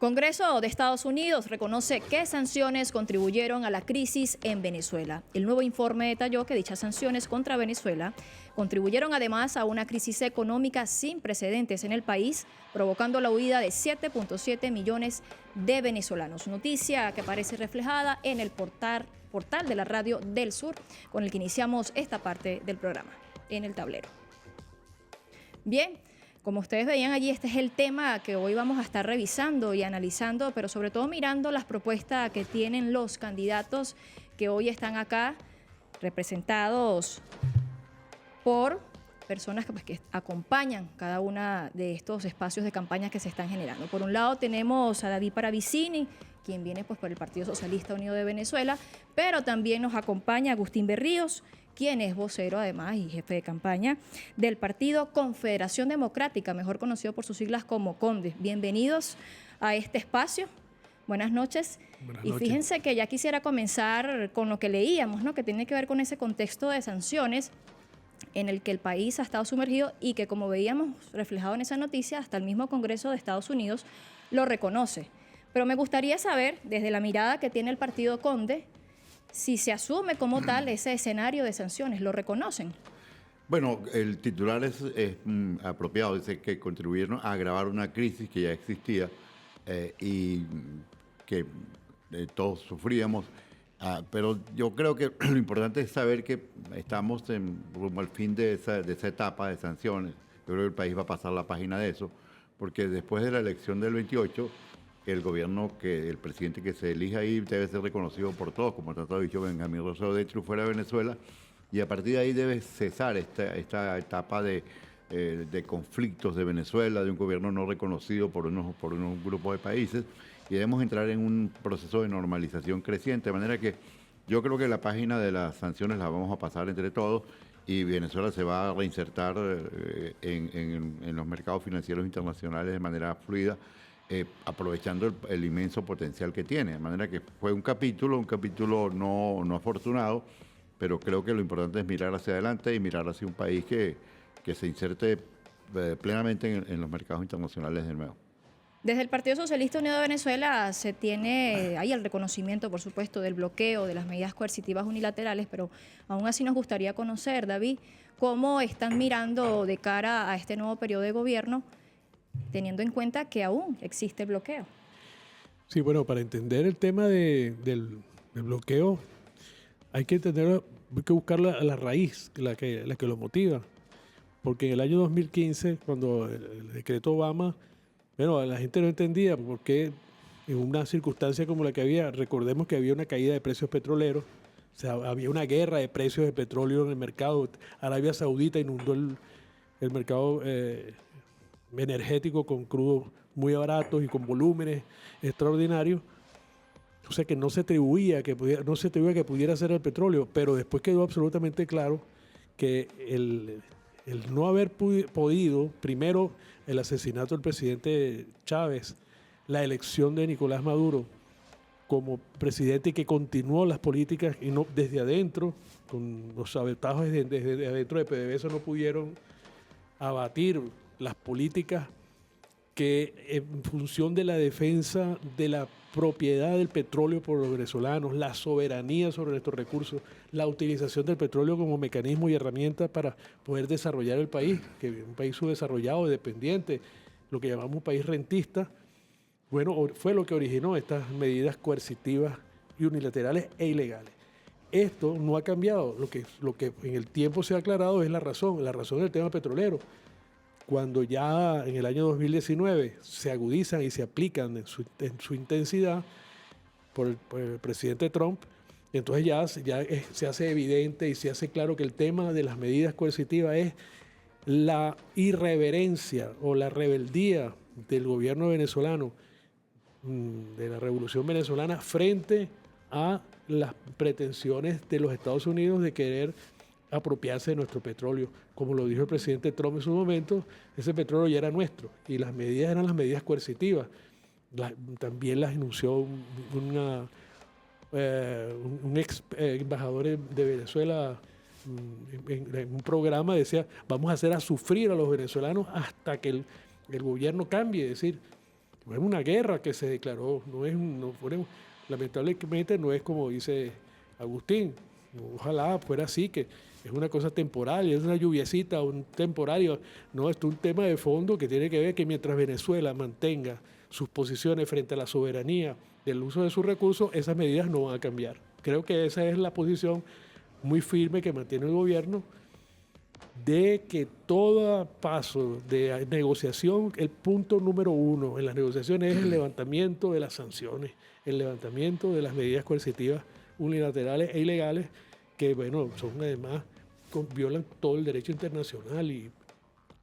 Congreso de Estados Unidos reconoce qué sanciones contribuyeron a la crisis en Venezuela. El nuevo informe detalló que dichas sanciones contra Venezuela contribuyeron además a una crisis económica sin precedentes en el país, provocando la huida de 7.7 millones de venezolanos. Noticia que aparece reflejada en el portal de la Radio del Sur, con el que iniciamos esta parte del programa, en el tablero. Bien. Como ustedes veían allí, este es el tema que hoy vamos a estar revisando y analizando, pero sobre todo mirando las propuestas que tienen los candidatos que hoy están acá, representados por personas que acompañan cada uno de estos espacios de campaña que se están generando. Por un lado tenemos a David Paravicini, quien viene por el Partido Socialista Unido de Venezuela, pero también nos acompaña Agustín Berríos, quien es vocero además y jefe de campaña del Partido Confederación Democrática, mejor conocido por sus siglas como CONDE. Bienvenidos a este espacio. Buenas noches. Buenas noches. Y fíjense que ya quisiera comenzar con lo que leíamos, ¿no? Que tiene que ver con ese contexto de sanciones en el que el país ha estado sumergido y que, como veíamos reflejado en esa noticia, hasta el mismo Congreso de Estados Unidos lo reconoce. Pero me gustaría saber, desde la mirada que tiene el partido CONDE, si se asume como tal ese escenario de sanciones, ¿lo reconocen? Bueno, el titular es apropiado, dice que contribuyeron a agravar una crisis que ya existía y que todos sufríamos, pero yo creo que lo importante es saber que estamos rumbo al fin de esa etapa de sanciones. Yo creo que el país va a pasar la página de eso, porque después de la elección del 28, el gobierno, el presidente que se elija ahí debe ser reconocido por todos, como ha dicho Benjamín Rosero de hecho fuera de Venezuela, y a partir de ahí debe cesar esta etapa de conflictos de Venezuela, de un gobierno no reconocido por unos grupos de países, y debemos entrar en un proceso de normalización creciente, de manera que yo creo que la página de las sanciones la vamos a pasar entre todos, y Venezuela se va a reinsertar en los mercados financieros internacionales de manera fluida, aprovechando el inmenso potencial que tiene. De manera que fue un capítulo no afortunado, pero creo que lo importante es mirar hacia adelante y mirar hacia un país que se inserte plenamente en los mercados internacionales de nuevo. Desde el Partido Socialista Unido de Venezuela hay el reconocimiento, por supuesto, del bloqueo, de las medidas coercitivas unilaterales, pero aún así nos gustaría conocer, David, cómo están mirando de cara a este nuevo periodo de gobierno, teniendo en cuenta que aún existe bloqueo. Sí, bueno, para entender el tema del bloqueo hay que buscar la raíz, la que lo motiva. Porque en el año 2015, cuando el decreto Obama, bueno, la gente no entendía por qué en una circunstancia como la que había, recordemos que había una caída de precios petroleros, o sea, había una guerra de precios de petróleo en el mercado. Arabia Saudita inundó el mercado energético con crudos muy baratos y con volúmenes extraordinarios. O sea que no se atribuía que pudiera ser el petróleo, pero después quedó absolutamente claro que el no haber podido, primero el asesinato del presidente Chávez, la elección de Nicolás Maduro como presidente que continuó las políticas y no desde adentro, con los sabotajes desde adentro de PDVSA no pudieron abatir las políticas que en función de la defensa de la propiedad del petróleo por los venezolanos, la soberanía sobre nuestros recursos, la utilización del petróleo como mecanismo y herramienta para poder desarrollar el país, que es un país subdesarrollado, dependiente, lo que llamamos un país rentista, bueno, fue lo que originó estas medidas coercitivas y unilaterales e ilegales. Esto no ha cambiado, lo que en el tiempo se ha aclarado es la razón del tema petrolero. Cuando ya en el año 2019 se agudizan y se aplican en su intensidad por el presidente Trump, entonces se hace evidente y se hace claro que el tema de las medidas coercitivas es la irreverencia o la rebeldía del gobierno venezolano, de la revolución venezolana, frente a las pretensiones de los Estados Unidos de querer apropiarse de nuestro petróleo. Como lo dijo el presidente Trump en su momento, ese petróleo ya era nuestro y las medidas eran las medidas coercitivas. También las enunció un ex embajador de Venezuela en un programa, decía, vamos a hacer a sufrir a los venezolanos hasta que el gobierno cambie. Es decir, No es una guerra que se declaró, lamentablemente no es como dice Agustín. Ojalá fuera así, que es una cosa temporal, es una lluviecita, un temporario. No, esto es un tema de fondo que tiene que ver que mientras Venezuela mantenga sus posiciones frente a la soberanía del uso de sus recursos, esas medidas no van a cambiar. Creo que esa es la posición muy firme que mantiene el gobierno, de que todo paso de negociación, el punto número uno en las negociaciones es el levantamiento de las sanciones, el levantamiento de las medidas coercitivas unilaterales e ilegales que, bueno, son además, violan todo el derecho internacional y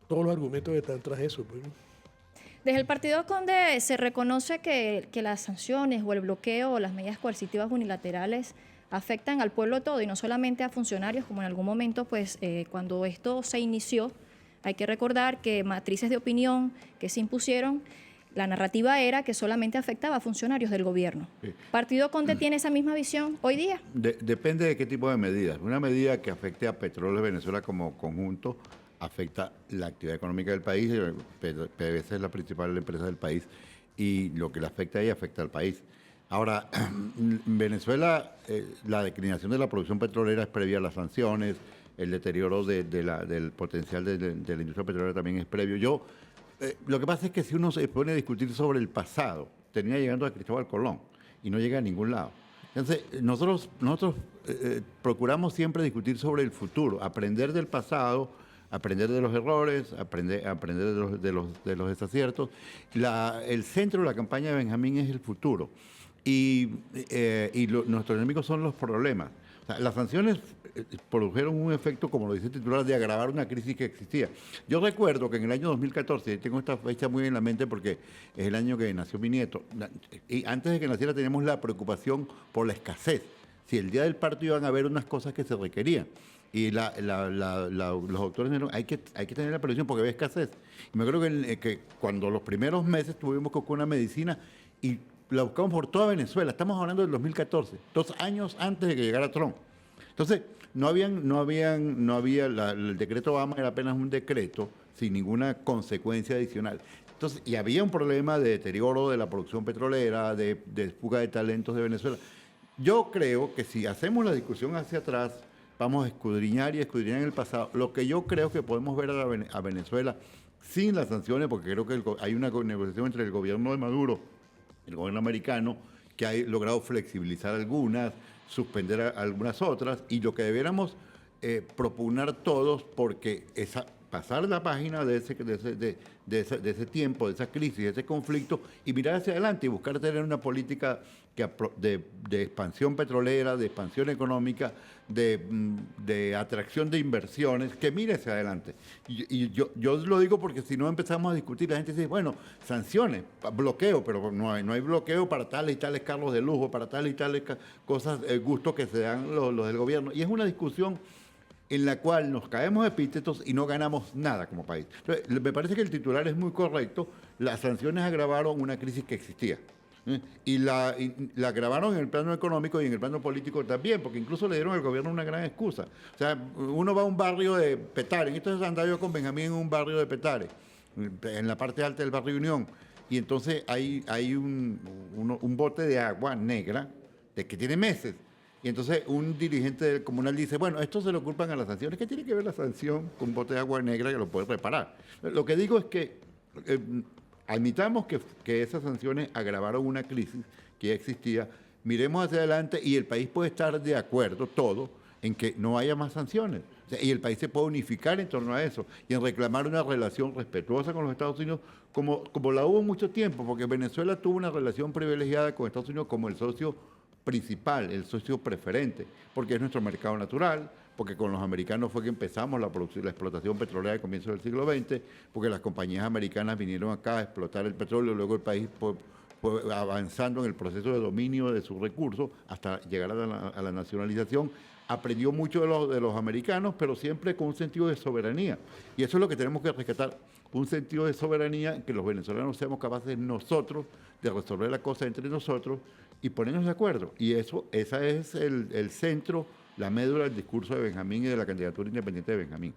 todos los argumentos que están tras eso. Pues. Desde el Partido Conde se reconoce que las sanciones o el bloqueo o las medidas coercitivas unilaterales afectan al pueblo todo y no solamente a funcionarios, como en algún momento, pues cuando esto se inició, hay que recordar que matrices de opinión que se impusieron, la narrativa era que solamente afectaba a funcionarios del gobierno. Sí. ¿Partido Conde tiene esa misma visión hoy día? Depende de qué tipo de medidas. Una medida que afecte a Petróleos Venezuela como conjunto afecta la actividad económica del país. PDVSA es la principal empresa del país y lo que le afecta a ella afecta al país. Ahora, en Venezuela, la declinación de la producción petrolera es previa a las sanciones, el deterioro del potencial de la industria petrolera también es previo. Lo que pasa es que si uno se pone a discutir sobre el pasado, termina llegando a Cristóbal Colón y no llega a ningún lado. Entonces, nosotros procuramos siempre discutir sobre el futuro, aprender del pasado, aprender de los errores, aprender de los desaciertos. El centro de la campaña de Benjamín es el futuro. Nuestros enemigos son los problemas. O sea, las sanciones produjeron un efecto, como lo dice el titular, de agravar una crisis que existía. Yo recuerdo que en el año 2014, tengo esta fecha muy en la mente porque es el año que nació mi nieto, y antes de que naciera teníamos la preocupación por la escasez. Si el día del parto iban a haber unas cosas que se requerían. Y los doctores dijeron, hay que tener la previsión porque había escasez. Y me acuerdo que cuando los primeros meses tuvimos que buscar una medicina y la buscamos por toda Venezuela. Estamos hablando del 2014, 2 años antes de que llegara Trump. Entonces, el decreto Obama era apenas un decreto sin ninguna consecuencia adicional. Entonces, y había un problema de deterioro de la producción petrolera, de fuga de talentos de Venezuela. Yo creo que si hacemos la discusión hacia atrás, vamos a escudriñar en el pasado. Lo que yo creo que podemos ver a Venezuela sin las sanciones, porque creo que hay una negociación entre el gobierno de Maduro, el gobierno americano, que ha logrado flexibilizar algunas, suspender algunas otras, y lo que debiéramos propugnar todos, porque pasar la página de ese tiempo, de esa crisis, de ese conflicto, y mirar hacia adelante y buscar tener una política de expansión petrolera, de expansión económica, de atracción de inversiones, que mire hacia adelante. Y yo lo digo porque si no empezamos a discutir, la gente dice, bueno, sanciones, bloqueo, pero no hay bloqueo para tales y tales carros de lujo, para tales y tales cosas, gustos que se dan los del gobierno. Y es una discusión en la cual nos caemos epítetos y no ganamos nada como país. Entonces, me parece que el titular es muy correcto. Las sanciones agravaron una crisis que existía. Y la agravaron en el plano económico y en el plano político también, porque incluso le dieron al gobierno una gran excusa. O sea, uno va a un barrio de Petare, entonces andaba yo con Benjamín en un barrio de Petare, en la parte alta del barrio Unión, y entonces hay un bote de agua negra de que tiene meses. Y entonces un dirigente comunal dice, bueno, esto se lo culpan a las sanciones. ¿Qué tiene que ver la sanción con un bote de agua negra que lo puede reparar? Lo que digo es que admitamos que esas sanciones agravaron una crisis que ya existía, miremos hacia adelante y el país puede estar de acuerdo, todo, en que no haya más sanciones. O sea, y el país se puede unificar en torno a eso y en reclamar una relación respetuosa con los Estados Unidos como la hubo mucho tiempo, porque Venezuela tuvo una relación privilegiada con Estados Unidos como el socio principal, el socio preferente, porque es nuestro mercado natural, porque con los americanos fue que empezamos la explotación petrolera de comienzo del siglo XX, porque las compañías americanas vinieron acá a explotar el petróleo, luego el país fue avanzando en el proceso de dominio de sus recursos hasta llegar a la nacionalización. Aprendió mucho de los americanos, pero siempre con un sentido de soberanía. Y eso es lo que tenemos que rescatar, un sentido de soberanía, que los venezolanos seamos capaces nosotros de resolver la cosa entre nosotros y ponernos de acuerdo. Y esa es el centro, la médula del discurso de Benjamín y de la candidatura independiente de Benjamín.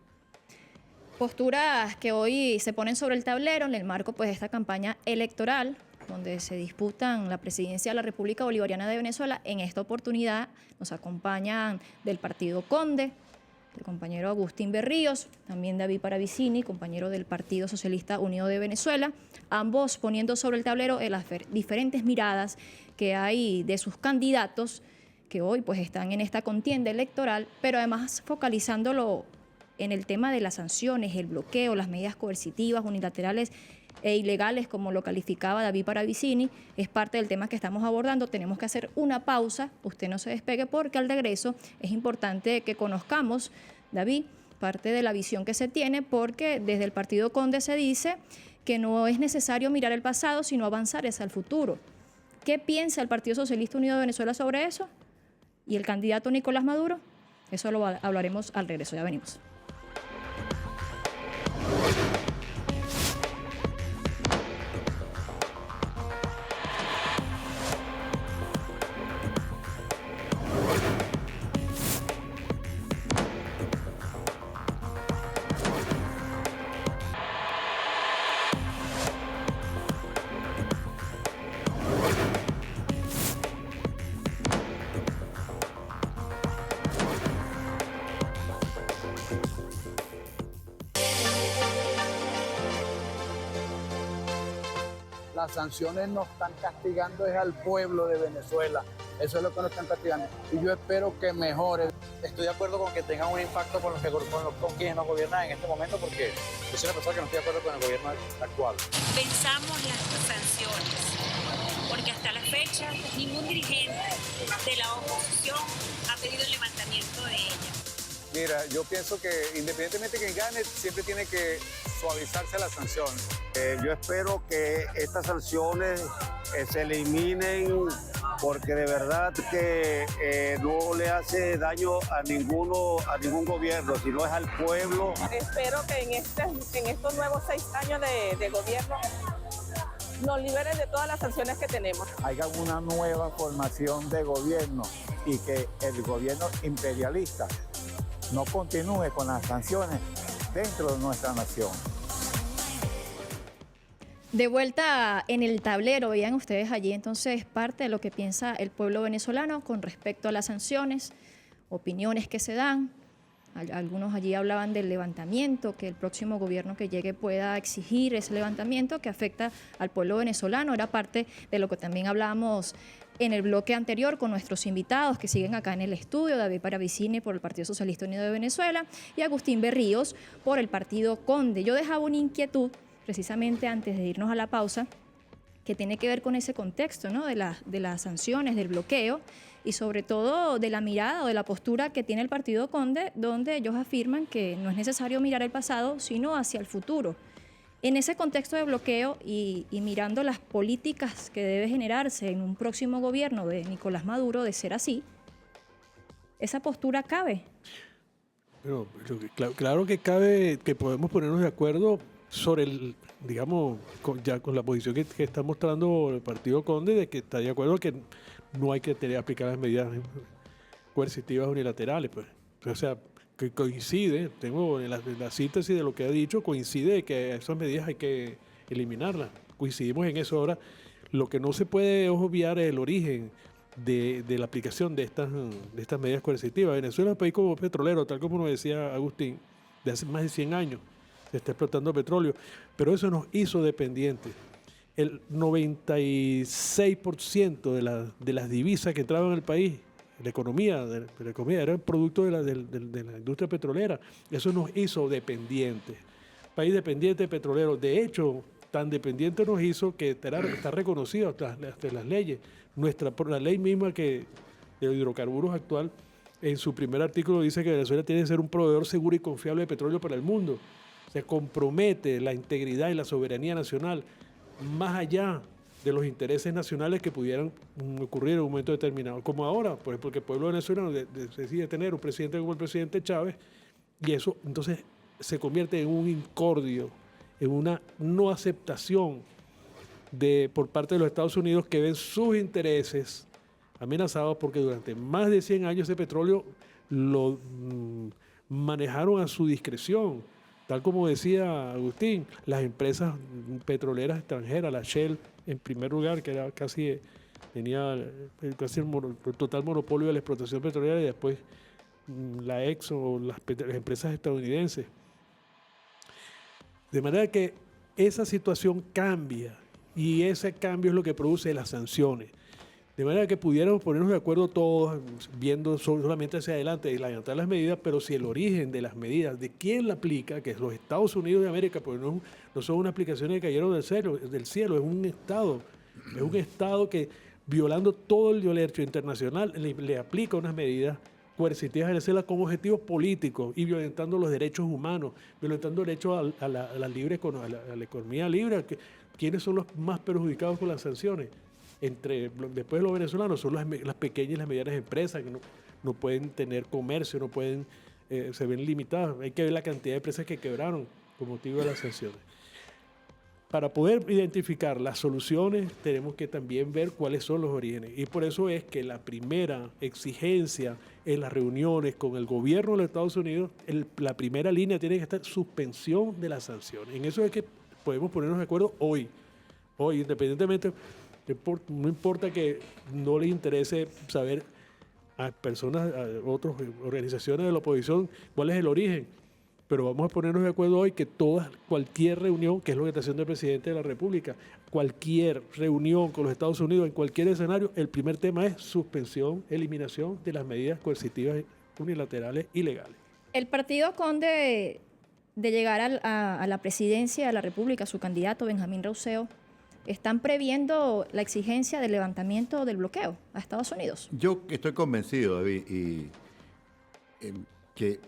Posturas que hoy se ponen sobre el tablero en el marco pues, de esta campaña electoral. donde se disputan la presidencia de la República Bolivariana de Venezuela. En esta oportunidad nos acompañan del Partido Conde, el compañero Agustín Berríos, también David Paravicini, compañero del Partido Socialista Unido de Venezuela, ambos poniendo sobre el tablero las diferentes miradas que hay de sus candidatos que hoy pues están en esta contienda electoral, pero además focalizándolo en el tema de las sanciones, el bloqueo, las medidas coercitivas, unilaterales e ilegales, como lo calificaba David Paravicini, es parte del tema que estamos abordando. Tenemos que hacer una pausa, usted no se despegue, porque al regreso es importante que conozcamos, David, parte de la visión que se tiene, porque desde el Partido Conde se dice que no es necesario mirar el pasado, sino avanzar hacia el futuro. ¿Qué piensa el Partido Socialista Unido de Venezuela sobre eso? ¿Y el candidato Nicolás Maduro? Eso lo hablaremos al regreso, ya venimos. Las sanciones nos están castigando es al pueblo de Venezuela. Eso es lo que nos están castigando. Y yo espero que mejore. Estoy de acuerdo con que tengan un impacto con quienes nos gobiernan en este momento, porque yo soy una persona que no estoy de acuerdo con el gobierno actual. Pensamos las sanciones, porque hasta la fecha ningún dirigente de la oposición ha pedido el levantamiento de ellas. Mira, yo pienso que independientemente de quien gane, siempre tiene que suavizarse la sanción. Yo espero que estas sanciones se eliminen, porque de verdad que no le hace daño a ningún gobierno, sino es al pueblo. Espero que en estos nuevos 6 años de gobierno nos liberen de todas las sanciones que tenemos. Haya una nueva formación de gobierno y que el gobierno imperialista no continúe con las sanciones dentro de nuestra nación. De vuelta en el tablero, vean ustedes allí entonces parte de lo que piensa el pueblo venezolano con respecto a las sanciones, opiniones que se dan. Algunos allí hablaban del levantamiento, que el próximo gobierno que llegue pueda exigir ese levantamiento que afecta al pueblo venezolano. Era parte de lo que también hablábamos en el bloque anterior con nuestros invitados que siguen acá en el estudio, David Paravicini por el Partido Socialista Unido de Venezuela y Agustín Berríos por el Partido Conde. Yo dejaba una inquietud precisamente antes de irnos a la pausa, que tiene que ver con ese contexto, ¿no? de las sanciones, del bloqueo y sobre todo de la mirada o de la postura que tiene el Partido Conde, donde ellos afirman que no es necesario mirar el pasado, sino hacia el futuro. En ese contexto de bloqueo y mirando las políticas que debe generarse en un próximo gobierno de Nicolás Maduro, de ser así, ¿esa postura cabe? Pero, claro que cabe, que podemos ponernos de acuerdo sobre el, digamos, ya con la posición que está mostrando el Partido Conde, de que está de acuerdo que no hay que aplicar las medidas coercitivas unilaterales, pues. O sea, que coincide, tengo en la síntesis de lo que ha dicho, coincide que esas medidas hay que eliminarlas. Coincidimos en eso. Ahora, lo que no se puede obviar es el origen de la aplicación de estas medidas coercitivas. Venezuela es un país como petrolero, tal como nos decía Agustín, de hace más de 100 años. Se está explotando petróleo, pero eso nos hizo dependientes. El 96% de las divisas que entraban al país, la economía era el producto de la industria petrolera. Eso nos hizo dependientes. País dependiente petrolero. De hecho, tan dependiente nos hizo que está reconocido hasta las leyes. Por la ley misma de hidrocarburos actual, en su primer artículo dice que Venezuela tiene que ser un proveedor seguro y confiable de petróleo para el mundo. Se compromete la integridad y la soberanía nacional más allá de los intereses nacionales que pudieran ocurrir en un momento determinado. Como ahora, por ejemplo, que el pueblo venezolano decide tener un presidente como el presidente Chávez, y eso entonces se convierte en un incordio, en una no aceptación por parte de los Estados Unidos, que ven sus intereses amenazados porque durante más de 100 años ese petróleo lo manejaron a su discreción. Tal como decía Agustín, las empresas petroleras extranjeras, la Shell en primer lugar, que era tenía casi el total monopolio de la explotación petrolera, y después la Exxon o las empresas estadounidenses. De manera que esa situación cambia, y ese cambio es lo que produce las sanciones. De manera que pudiéramos ponernos de acuerdo todos, viendo solamente hacia adelante y levantar las medidas, pero si el origen de las medidas, de quién la aplica, que es los Estados Unidos de América, porque no son unas aplicaciones que cayeron del cielo, es un Estado que, violando todo el derecho internacional, le aplica unas medidas coercitivas a Venezuela con objetivos políticos y violentando los derechos humanos, violentando el derecho a la economía libre. ¿Quiénes son los más perjudicados con las sanciones? Después de los venezolanos son las pequeñas y las medianas empresas que no pueden tener comercio, se ven limitadas. Hay que ver la cantidad de empresas que quebraron con motivo de las sanciones. Para poder identificar las soluciones, tenemos que también ver cuáles son los orígenes. Y por eso es que la primera exigencia en las reuniones con el gobierno de los Estados Unidos, la primera línea tiene que estar suspensión de las sanciones. En eso es que podemos ponernos de acuerdo hoy, independientemente. No importa que no les interese saber a personas, a otras organizaciones de la oposición cuál es el origen, pero vamos a ponernos de acuerdo hoy que cualquier reunión, que es la orientación del presidente de la República, cualquier reunión con los Estados Unidos en cualquier escenario, el primer tema es suspensión, eliminación de las medidas coercitivas unilaterales ilegales. El partido Conde de llegar a la presidencia de la República, su candidato Benjamín Rauseo, ¿están previendo la exigencia del levantamiento del bloqueo a Estados Unidos? Yo estoy convencido, David, que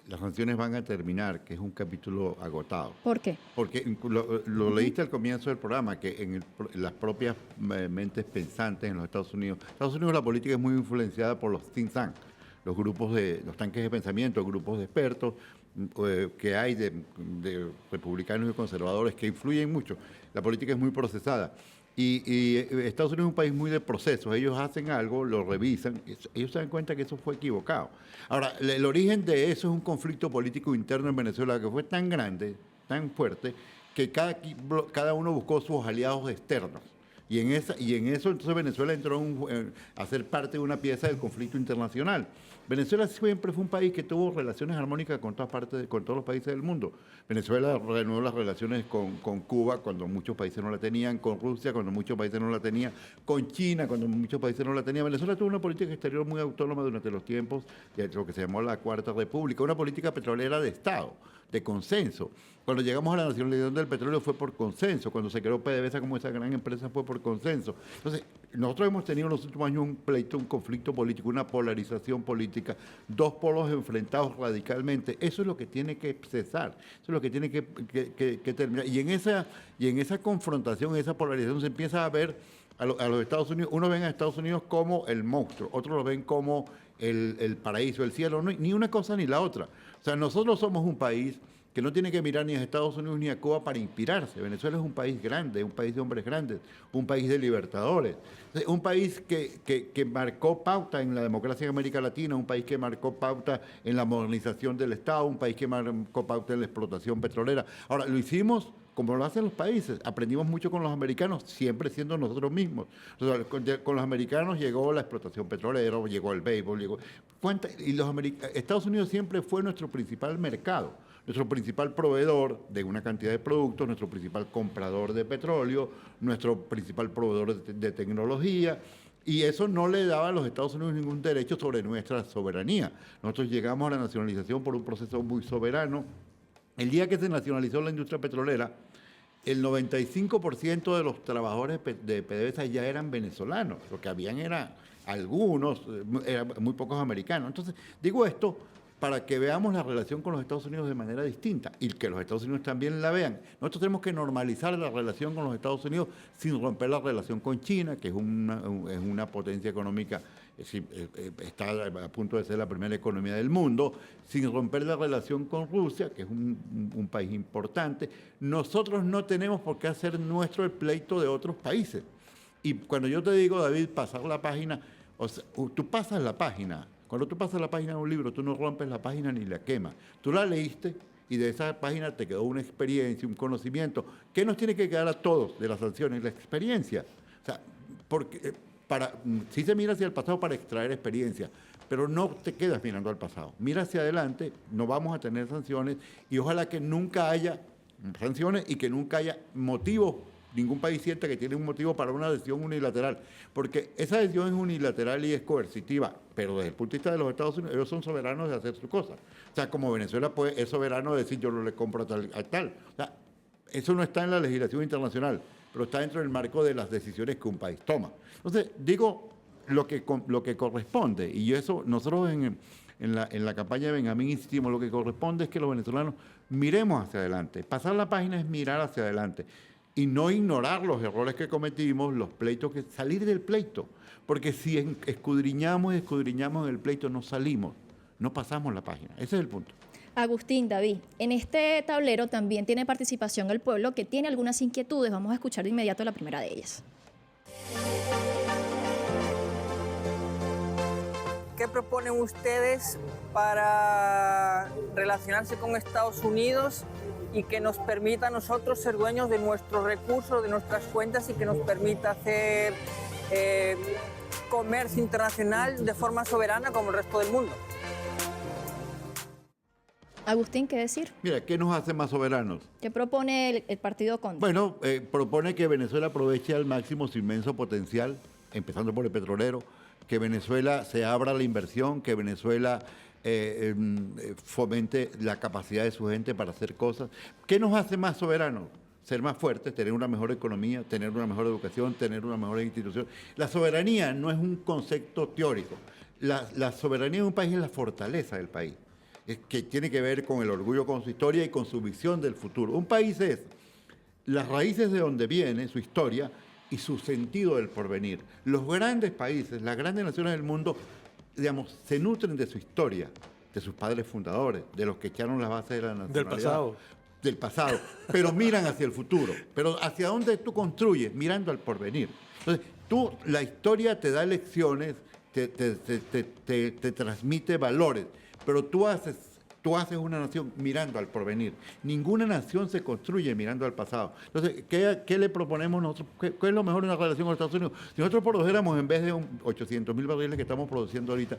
las sanciones van a terminar, que es un capítulo agotado. ¿Por qué? Porque lo leíste al comienzo del programa, que en las propias mentes pensantes en los Estados Unidos la política es muy influenciada por los think tanks, los tanques de pensamiento, grupos de expertos que hay de republicanos y conservadores que influyen mucho. La política es muy procesada. Y Estados Unidos es un país muy de procesos. Ellos hacen algo, lo revisan, ellos se dan cuenta que eso fue equivocado. Ahora, el origen de eso es un conflicto político interno en Venezuela que fue tan grande, tan fuerte, que cada uno buscó sus aliados externos. Y en eso entonces Venezuela entró a ser parte de una pieza del conflicto internacional. Venezuela siempre fue un país que tuvo relaciones armónicas con todos los países del mundo. Venezuela reanudó las relaciones con Cuba cuando muchos países no la tenían, con Rusia cuando muchos países no la tenían, con China cuando muchos países no la tenían. Venezuela tuvo una política exterior muy autónoma durante los tiempos de lo que se llamó la Cuarta República, una política petrolera de Estado, de consenso. Cuando llegamos a la nacionalización del petróleo fue por consenso, cuando se creó PDVSA como esa gran empresa fue por consenso. Entonces, nosotros hemos tenido en los últimos años un pleito, un conflicto político, una polarización política, dos polos enfrentados radicalmente. Eso es lo que tiene que cesar, eso es lo que tiene que terminar. Y en esa confrontación, en esa polarización se empieza a ver a los Estados Unidos, uno ven a Estados Unidos como el monstruo, otros lo ven como el paraíso, el cielo, no, ni una cosa ni la otra. O sea, nosotros somos un país que no tiene que mirar ni a Estados Unidos ni a Cuba para inspirarse. Venezuela es un país grande, un país de hombres grandes, un país de libertadores, un país que marcó pauta en la democracia en América Latina, un país que marcó pauta en la modernización del Estado, un país que marcó pauta en la explotación petrolera. Ahora, lo hicimos como lo hacen los países. Aprendimos mucho con los americanos, siempre siendo nosotros mismos. O sea, con los americanos llegó la explotación petrolera, llegó el béisbol, Estados Unidos siempre fue nuestro principal mercado, nuestro principal proveedor de una cantidad de productos, nuestro principal comprador de petróleo, nuestro principal proveedor de tecnología. Y eso no le daba a los Estados Unidos ningún derecho sobre nuestra soberanía. Nosotros llegamos a la nacionalización por un proceso muy soberano. El día que se nacionalizó la industria petrolera, el 95% de los trabajadores de PDVSA ya eran venezolanos. Lo que habían eran algunos, eran muy pocos americanos. Entonces, digo esto para que veamos la relación con los Estados Unidos de manera distinta y que los Estados Unidos también la vean. Nosotros tenemos que normalizar la relación con los Estados Unidos sin romper la relación con China, que es una potencia económica, está a punto de ser la primera economía del mundo, sin romper la relación con Rusia, que es un país importante. Nosotros no tenemos por qué hacer nuestro el pleito de otros países. Y cuando yo te digo, David, pasar la página, o sea, tú pasas la página. Cuando tú pasas la página de un libro, tú no rompes la página ni la quemas. Tú la leíste y de esa página te quedó una experiencia, un conocimiento. ¿Qué nos tiene que quedar a todos de las sanciones? La experiencia. O sea, porque sí se mira hacia el pasado para extraer experiencia, pero no te quedas mirando al pasado. Mira hacia adelante, no vamos a tener sanciones y ojalá que nunca haya sanciones y que nunca haya motivo. Ningún país sienta que tiene un motivo para una decisión unilateral, porque esa decisión es unilateral y es coercitiva, pero desde el punto de vista de los Estados Unidos, ellos son soberanos de hacer sus cosas. O sea, como Venezuela es soberano de decir yo no le compro a tal. O sea, eso no está en la legislación internacional, pero está dentro del marco de las decisiones que un país toma. Entonces, digo lo que corresponde, y eso nosotros en la campaña de Benjamín insistimos, lo que corresponde es que los venezolanos miremos hacia adelante. Pasar la página es mirar hacia adelante y no ignorar los errores que cometimos, los pleitos, salir del pleito. Porque si escudriñamos en el pleito, no salimos, no pasamos la página. Ese es el punto. Agustín, David, en este tablero también tiene participación el pueblo que tiene algunas inquietudes. Vamos a escuchar de inmediato la primera de ellas. ¿Qué proponen ustedes para relacionarse con Estados Unidos y que nos permita a nosotros ser dueños de nuestros recursos, de nuestras cuentas y que nos permita hacer comercio internacional de forma soberana como el resto del mundo? Agustín, ¿qué decir? Mira, ¿qué nos hace más soberanos? ¿Qué propone el partido Contra? Bueno, propone que Venezuela aproveche al máximo su inmenso potencial, empezando por el petrolero, que Venezuela se abra a la inversión, que Venezuela fomente la capacidad de su gente para hacer cosas. ¿Qué nos hace más soberanos? Ser más fuertes, tener una mejor economía, tener una mejor educación, tener una mejor institución. La soberanía no es un concepto teórico. La soberanía de un país es la fortaleza del país, que tiene que ver con el orgullo, con su historia y con su visión del futuro. Un país es las raíces de donde viene, su historia y su sentido del porvenir. Los grandes países, las grandes naciones del mundo, digamos, se nutren de su historia, de sus padres fundadores, de los que echaron las bases de la nacionalidad. Del pasado, pero miran hacia el futuro. Pero ¿hacia dónde tú construyes? Mirando al porvenir. Entonces, la historia te da lecciones, te transmite valores, pero tú haces una nación mirando al porvenir. Ninguna nación se construye mirando al pasado. Entonces, ¿qué le proponemos nosotros? ¿Qué es lo mejor en la relación con Estados Unidos? Si nosotros produjéramos, en vez de 800.000 barriles que estamos produciendo ahorita,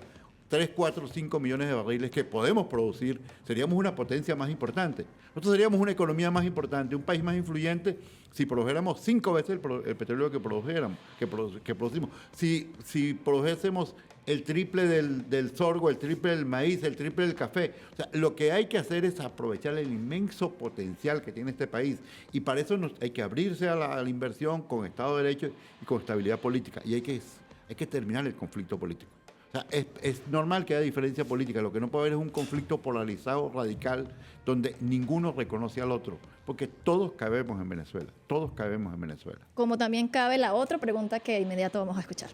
3, 4, 5 millones de barriles que podemos producir, seríamos una potencia más importante. Nosotros seríamos una economía más importante, un país más influyente, si produjéramos 5 veces el petróleo que producimos. Si produjésemos el triple del sorgo, el triple del maíz, el triple del café. O sea, lo que hay que hacer es aprovechar el inmenso potencial que tiene este país. Y para eso hay que abrirse a la inversión con Estado de Derecho y con estabilidad política. Y hay que terminar el conflicto político. O sea, es normal que haya diferencia política. Lo que no puede haber es un conflicto polarizado, radical, donde ninguno reconoce al otro. Porque todos cabemos en Venezuela. Todos cabemos en Venezuela. Como también cabe la otra pregunta que de inmediato vamos a escuchar.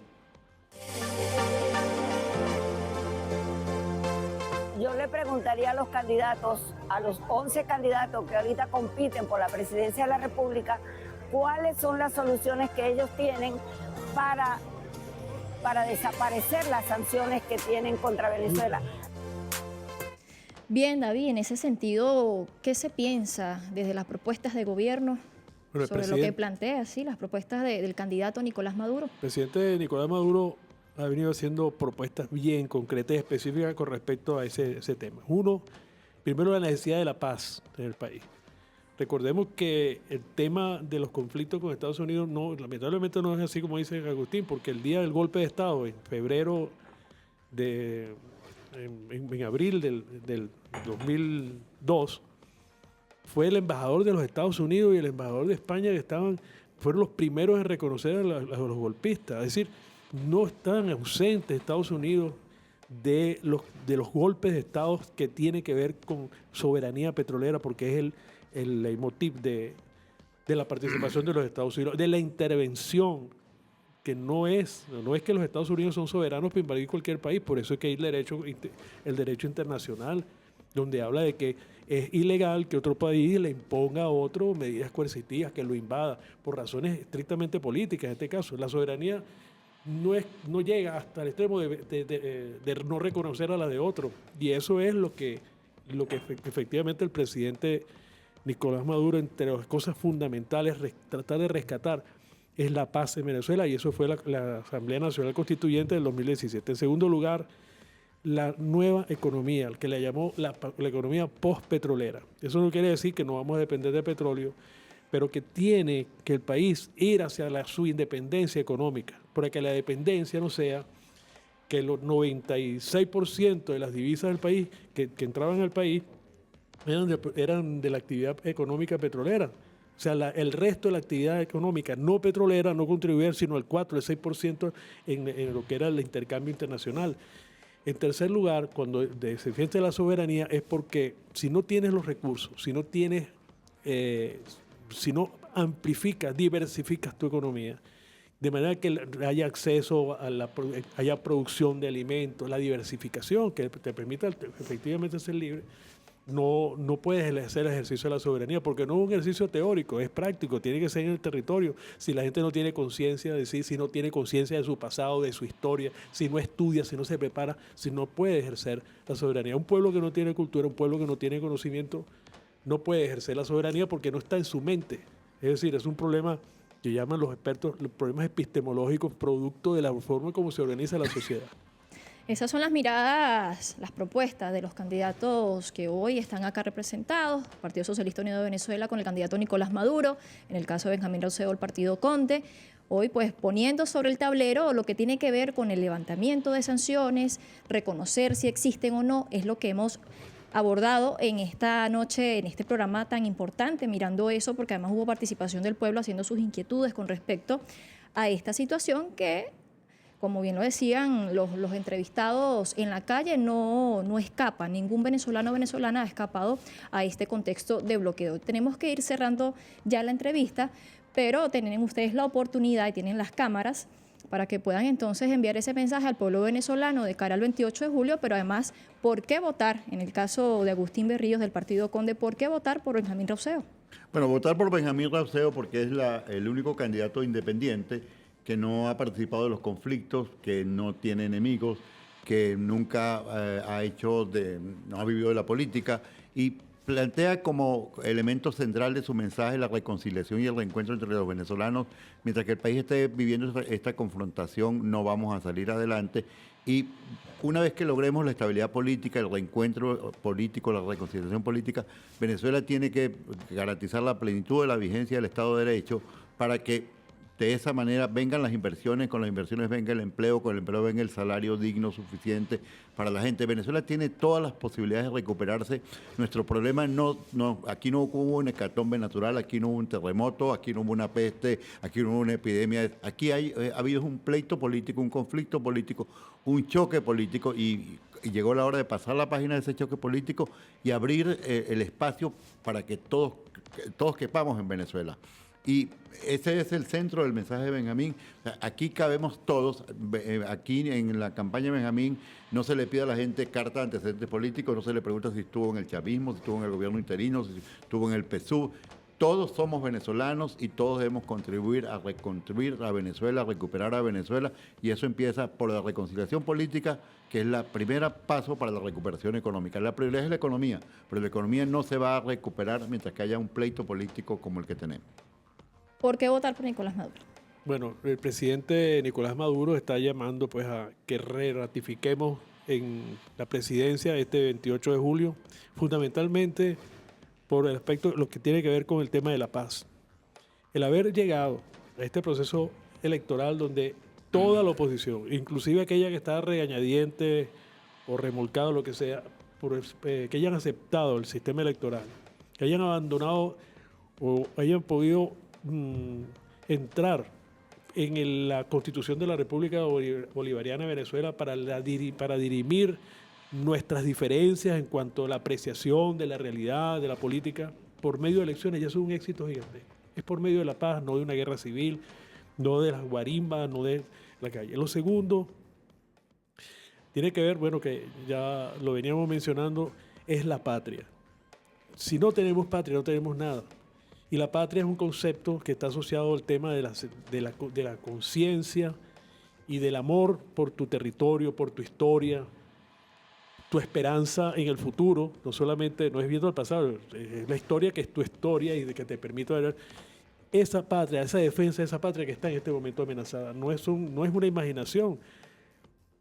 Yo le preguntaría a los candidatos, a los 11 candidatos que ahorita compiten por la presidencia de la República, cuáles son las soluciones que ellos tienen para desaparecer las sanciones que tienen contra Venezuela. Bien, David, en ese sentido, ¿qué se piensa desde las propuestas de gobierno sobre lo que plantea, sí, las propuestas del candidato Nicolás Maduro? El presidente Nicolás Maduro ha venido haciendo propuestas bien concretas y específicas con respecto a ese tema. Uno, primero la necesidad de la paz en el país. Recordemos que el tema de los conflictos con Estados Unidos lamentablemente no es así como dice Agustín, porque el día del golpe de Estado, en febrero, en abril del 2002, fue el embajador de los Estados Unidos y el embajador de España que fueron los primeros en reconocer a los golpistas. Es decir, no están ausentes Estados Unidos de los golpes de Estado que tiene que ver con soberanía petrolera, porque es el leitmotiv de la participación de los Estados Unidos, de la intervención, que no es que los Estados Unidos son soberanos para invadir cualquier país, por eso es que hay el derecho internacional, donde habla de que es ilegal que otro país le imponga a otro medidas coercitivas, que lo invada, por razones estrictamente políticas. En este caso, la soberanía no llega hasta el extremo de no reconocer a la de otro, y eso es lo que lo que efectivamente el presidente Nicolás Maduro, entre las cosas fundamentales, tratar de rescatar es la paz en Venezuela, y eso fue la Asamblea Nacional Constituyente del 2017. En segundo lugar, la nueva economía, que le llamó la economía postpetrolera. Eso no quiere decir que no vamos a depender de petróleo, pero que tiene que el país ir hacia su independencia económica, para que la dependencia no sea que el 96% de las divisas del país que entraban al país eran de la actividad económica petrolera. O sea, el resto de la actividad económica no petrolera no contribuía sino el 4, el 6% en lo que era el intercambio internacional. En tercer lugar, cuando se defiende la soberanía es porque si no tienes los recursos, si no amplificas, diversificas tu economía, de manera que haya acceso haya producción de alimentos, la diversificación que te permita efectivamente ser libre, no puedes hacer el ejercicio de la soberanía, porque no es un ejercicio teórico, es práctico, tiene que ser en el territorio. Si la gente no tiene conciencia de sí, si no tiene conciencia de su pasado, de su historia, si no estudia, si no se prepara, si no puede ejercer la soberanía. Un pueblo que no tiene cultura, un pueblo que no tiene conocimiento, no puede ejercer la soberanía porque no está en su mente. Es decir, es un problema que llaman los expertos los problemas epistemológicos producto de la forma como se organiza la sociedad. Esas son las miradas, las propuestas de los candidatos que hoy están acá representados. Partido Socialista Unido de Venezuela con el candidato Nicolás Maduro, en el caso de Benjamín Rausedo, el Partido Conte. Hoy pues poniendo sobre el tablero lo que tiene que ver con el levantamiento de sanciones, reconocer si existen o no, es lo que hemos abordado en esta noche, en este programa tan importante, mirando eso, porque además hubo participación del pueblo haciendo sus inquietudes con respecto a esta situación que, como bien lo decían los entrevistados en la calle, no escapa. Ningún venezolano o venezolana ha escapado a este contexto de bloqueo. Tenemos que ir cerrando ya la entrevista, pero tienen ustedes la oportunidad y tienen las cámaras para que puedan entonces enviar ese mensaje al pueblo venezolano de cara al 28 de julio, pero además, ¿por qué votar? En el caso de Agustín Berríos del Partido Conde, ¿por qué votar por Benjamín Rausedo? Bueno, votar por Benjamín Rausedo porque es el único candidato independiente que no ha participado de los conflictos, que no tiene enemigos, que nunca no ha vivido de la política y plantea como elemento central de su mensaje la reconciliación y el reencuentro entre los venezolanos. Mientras que el país esté viviendo esta confrontación, no vamos a salir adelante. Y una vez que logremos la estabilidad política, el reencuentro político, la reconciliación política, Venezuela tiene que garantizar la plenitud de la vigencia del Estado de Derecho para que de esa manera vengan las inversiones, con las inversiones venga el empleo, con el empleo venga el salario digno suficiente para la gente. Venezuela tiene todas las posibilidades de recuperarse. Nuestro problema aquí no hubo una hecatombe natural, aquí no hubo un terremoto, aquí no hubo una peste, aquí no hubo una epidemia. Aquí ha habido un pleito político, un conflicto político, un choque político y llegó la hora de pasar la página de ese choque político y abrir el espacio para que todos quepamos en Venezuela. Y ese es el centro del mensaje de Benjamín. Aquí cabemos todos. Aquí en la campaña de Benjamín no se le pide a la gente carta de antecedentes políticos, no se le pregunta si estuvo en el chavismo, si estuvo en el gobierno interino, si estuvo en el PSUV. Todos somos venezolanos y todos debemos contribuir a reconstruir a Venezuela, a recuperar a Venezuela, y eso empieza por la reconciliación política, que es el primer paso para la recuperación económica. La prioridad es la economía, pero la economía no se va a recuperar mientras que haya un pleito político como el que tenemos. ¿Por qué votar por Nicolás Maduro? Bueno, el presidente Nicolás Maduro está llamando pues a que ratifiquemos en la presidencia este 28 de julio, fundamentalmente por el aspecto, lo que tiene que ver con el tema de la paz. El haber llegado a este proceso electoral donde toda la oposición, inclusive aquella que está regañadiente o remolcado, lo que sea, que hayan aceptado el sistema electoral, que hayan abandonado o hayan podido entrar en la Constitución de la República Bolivariana de Venezuela para dirimir nuestras diferencias en cuanto a la apreciación de la realidad, de la política, por medio de elecciones, ya es un éxito gigante. Es por medio de la paz, no de una guerra civil, no de las guarimbas, no de la calle. Lo segundo tiene que ver, bueno, que ya lo veníamos mencionando, es la patria. Si no tenemos patria, no tenemos nada. Y la patria es un concepto que está asociado al tema de la conciencia y del amor por tu territorio, por tu historia, tu esperanza en el futuro, no solamente, no es viendo el pasado, es la historia que es tu historia y de que te permite ver esa patria, esa defensa de esa patria que está en este momento amenazada. No es una imaginación.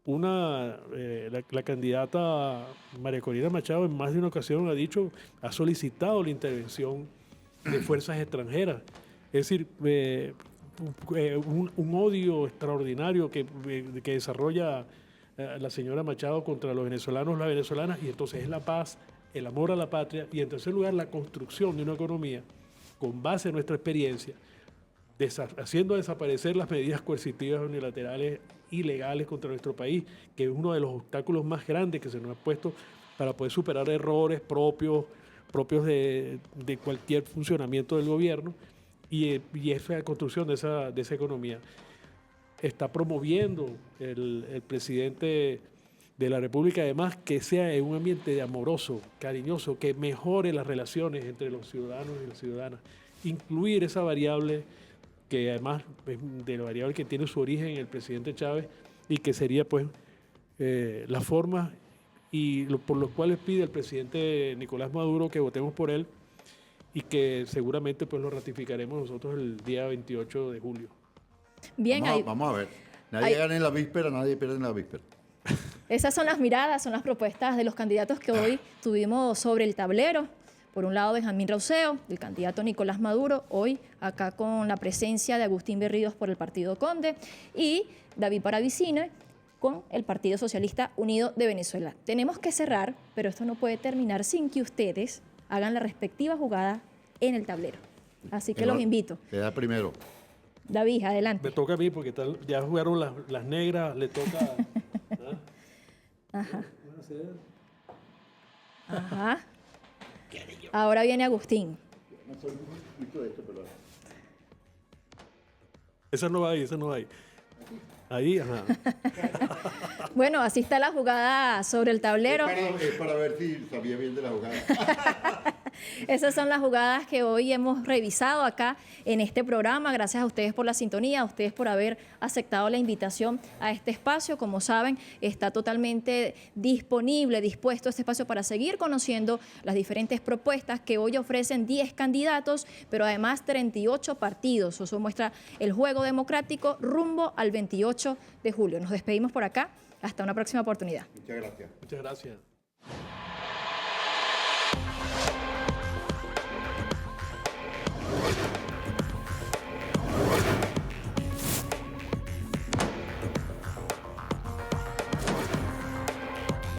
La candidata María Corina Machado en más de una ocasión ha solicitado la intervención de fuerzas extranjeras. Es decir, un odio extraordinario que desarrolla la señora Machado contra los venezolanos, las venezolanas, y entonces es la paz, el amor a la patria, y en tercer lugar la construcción de una economía con base en nuestra experiencia, haciendo desaparecer las medidas coercitivas unilaterales ilegales contra nuestro país, que es uno de los obstáculos más grandes que se nos ha puesto para poder superar errores propios de cualquier funcionamiento del gobierno, y esa construcción de esa economía. Está promoviendo el presidente de la República, además, que sea en un ambiente amoroso, cariñoso, que mejore las relaciones entre los ciudadanos y las ciudadanas. Incluir esa variable que además es de la variable que tiene su origen en el presidente Chávez y que sería pues la forma por los cuales pide el presidente Nicolás Maduro que votemos por él y que seguramente pues lo ratificaremos nosotros el día 28 de julio. Bien, vamos a ver. Nadie gana en la víspera, nadie pierde en la víspera. Esas son las miradas, son las propuestas de los candidatos que hoy tuvimos sobre el tablero. Por un lado, Benjamín Rauseo, el candidato Nicolás Maduro, hoy acá con la presencia de Agustín Berríos por el Partido Conde, y David Paravicini con el Partido Socialista Unido de Venezuela. Tenemos que cerrar, pero esto no puede terminar sin que ustedes hagan la respectiva jugada en el tablero. Así que los invito. Queda primero. David, adelante. Me toca a mí porque ya jugaron las negras, le toca... Ajá. Ajá. Ahora viene Agustín. Esa no va ahí. Ahí, ajá. Bueno, así está la jugada sobre el tablero. Es para ver si sabía bien de la jugada. Esas son las jugadas que hoy hemos revisado acá en este programa. Gracias a ustedes por la sintonía, a ustedes por haber aceptado la invitación a este espacio. Como saben, está totalmente dispuesto este espacio para seguir conociendo las diferentes propuestas que hoy ofrecen 10 candidatos, pero además 38 partidos. Eso muestra el juego democrático rumbo al 28 de julio. Nos despedimos por acá. Hasta una próxima oportunidad. Muchas gracias. Muchas gracias.